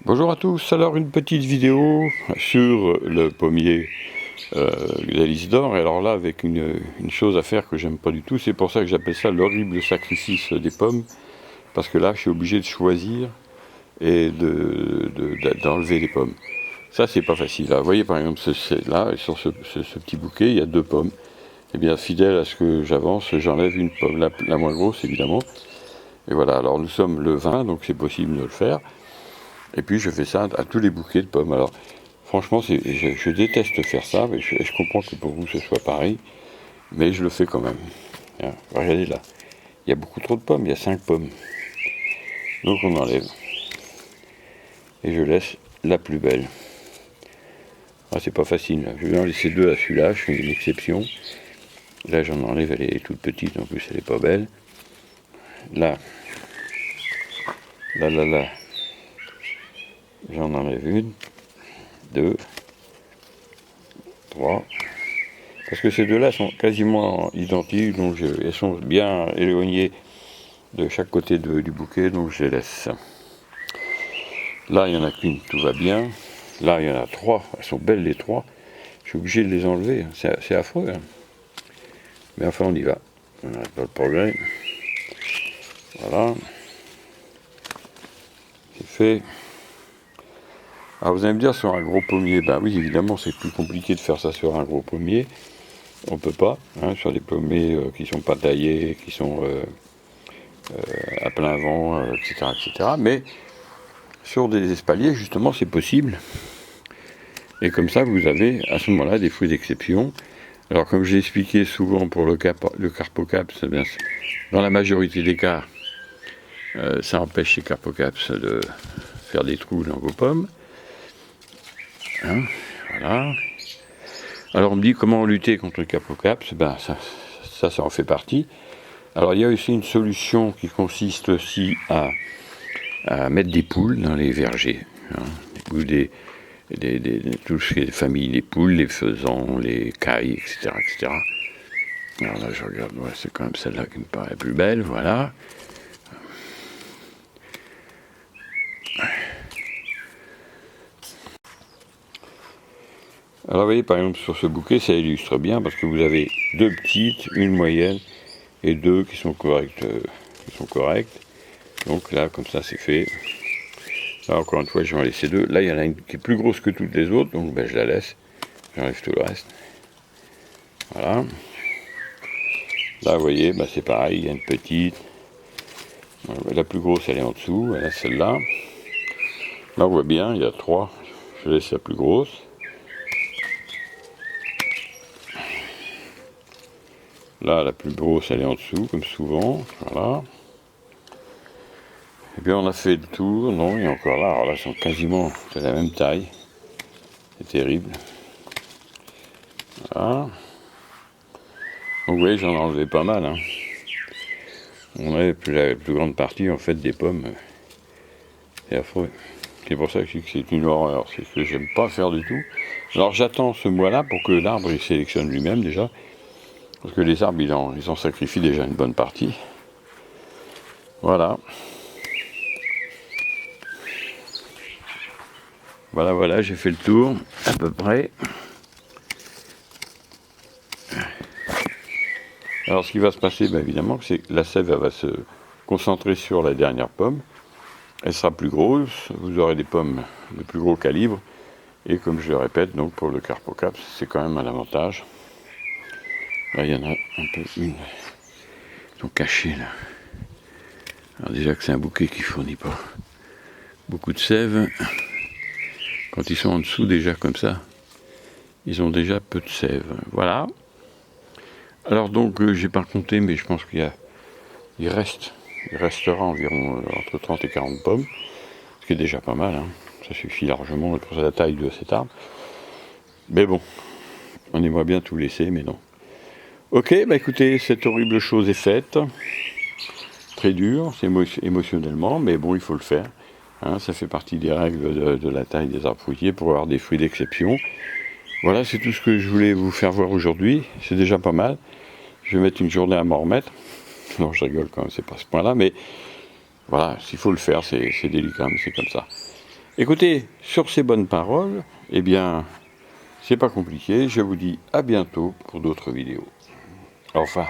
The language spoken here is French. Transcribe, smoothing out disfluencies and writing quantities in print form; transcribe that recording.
Bonjour à tous, alors une petite vidéo sur le pommier d'Alice d'Or, et alors là avec une chose à faire que j'aime pas du tout, c'est pour ça que j'appelle ça l'horrible sacrifice des pommes, parce que là je suis obligé de choisir et d'enlever les pommes. Ça c'est pas facile, là. Vous voyez par exemple là, sur ce petit bouquet, il y a 2 pommes. Et bien fidèle à ce que j'avance, j'enlève une pomme, la moins grosse évidemment. Et voilà, alors nous sommes le 20, donc c'est possible de le faire. Et puis je fais ça à tous les bouquets de pommes. Alors franchement, je déteste faire ça, mais je comprends que pour vous ce soit pareil, mais je le fais quand même. Hein, regardez là, il y a beaucoup trop de pommes, il y a 5 pommes. Donc on enlève. Et je laisse la plus belle. Ah, c'est pas facile, là. Je vais en laisser 2 à celui-là, je fais une exception. Là j'en enlève, elle est toute petite, en plus elle est pas belle. Là, j'en enlève une, 2, 3. Parce que ces 2-là sont quasiment identiques, donc elles sont bien éloignées de chaque côté du bouquet, donc je les laisse. Là, il n'y en a qu'une, tout va bien. Là, il y en a 3, elles sont belles les 3. Je suis obligé de les enlever, c'est affreux. Hein. Mais enfin, on y va. On n'a pas de progrès. Voilà. C'est fait. Alors vous allez me dire sur un gros pommier, ben oui, évidemment, c'est plus compliqué de faire ça sur un gros pommier. On peut pas, hein, sur des pommiers qui sont pas taillés, qui sont à plein vent, etc., etc. Mais sur des espaliers, justement, c'est possible. Et comme ça, vous avez à ce moment-là des fruits d'exception. Alors, comme j'ai expliqué souvent pour le Carpocaps, bien, dans la majorité des cas, ça empêche les Carpocaps de faire des trous dans vos pommes. Hein, voilà. Alors, on me dit comment lutter contre le Carpocaps. Ben, ça en fait partie. Alors, il y a aussi une solution qui consiste aussi à mettre des poules dans les vergers. Hein, toutes les familles, les poules, les faisans, les cailles, etc., etc. Alors là, je regarde, ouais, c'est quand même celle-là qui me paraît plus belle, voilà. Alors vous voyez, par exemple, sur ce bouquet, ça illustre bien, parce que vous avez 2 petites, une moyenne, et 2 qui sont correctes. Donc là, comme ça, c'est fait. Là, encore une fois, je vais en laisser 2. Là, il y en a une qui est plus grosse que toutes les autres, donc ben, je la laisse. J'enlève tout le reste. Voilà. Là, vous voyez, ben, c'est pareil, il y a une petite. La plus grosse, elle est en dessous. Voilà, celle-là. Là, on voit bien, il y a 3. Je laisse la plus grosse. Là, la plus grosse, elle est en dessous, comme souvent. Voilà. Et bien, on a fait le tour. Non, il y a encore là. Alors là, elles sont quasiment de la même taille. C'est terrible. Voilà. Donc, vous voyez, j'en ai enlevé pas mal. Hein. On avait la plus grande partie, en fait, des pommes. C'est affreux. C'est pour ça que je dis que c'est une horreur. C'est ce que j'aime pas faire du tout. Alors, j'attends ce mois-là pour que l'arbre, il sélectionne lui-même, déjà. Parce que les arbres, ils en sacrifient déjà une bonne partie. Voilà. Voilà, j'ai fait le tour, à peu près. Alors, ce qui va se passer, bien évidemment, c'est que la sève, elle va se concentrer sur la dernière pomme. Elle sera plus grosse, vous aurez des pommes de plus gros calibre. Et comme je le répète, donc pour le Carpocaps, c'est quand même un avantage. Là, il y en a un peu une. Ils sont cachés, là. Alors déjà que c'est un bouquet qui fournit pas beaucoup de sève. Quand ils sont en dessous, déjà comme ça, ils ont déjà peu de sève. Voilà. Alors donc, j'ai pas compté, mais je pense il restera environ entre 30 et 40 pommes, ce qui est déjà pas mal. Hein. Ça suffit largement pour la taille de cet arbre. Mais bon, on aimerait bien tout laisser, mais non. Ok, bah écoutez, cette horrible chose est faite. Très dur, c'est émotionnellement, mais bon, il faut le faire. Hein, ça fait partie des règles de la taille des arbres fruitiers pour avoir des fruits d'exception. Voilà, c'est tout ce que je voulais vous faire voir aujourd'hui. C'est déjà pas mal. Je vais mettre une journée à m'en remettre. Non, je rigole quand même, c'est pas ce point-là, mais voilà, s'il faut le faire, c'est délicat, mais c'est comme ça. Écoutez, sur ces bonnes paroles, eh bien, c'est pas compliqué, je vous dis à bientôt pour d'autres vidéos. Au revoir.